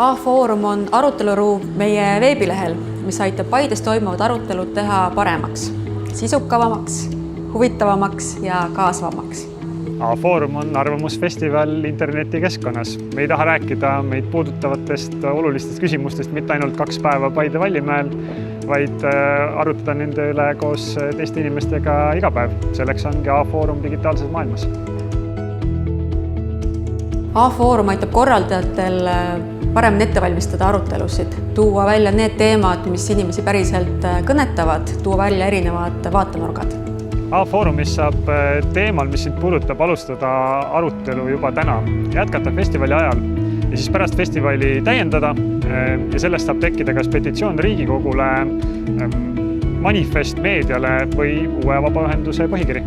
A-Foorum on aruteluruum meie veebilehel, mis aitab Paides toimuvad arutelud teha paremaks, sisukavamaks, huvitavamaks ja kaasvamaks. A-Foorum on arvamusfestival internetikeskkonnas. Me ei taha rääkida meid puudutavatest olulistest küsimustest mitte ainult 2 päeva Paide Vallimäel, vaid arutada nende üle koos teiste inimestega iga päev. Selleks ongi A-Foorum digitaalses maailmas. A-Foorum aitab korraldajatel paremini ette valmistada arutelusid, tuua välja need teemad, mis inimesi päriselt kõnetavad, tuua välja erinevad vaatenurgad. A-Foorumis saab teemal, mis sind puudutab, alustada arutelu juba täna, jätkata festivali ajal ja siis pärast festivali täiendada ja sellest saab tekkida kas petitsioon Riigikogule, manifest meediale või uue vabaühenduse põhikiri.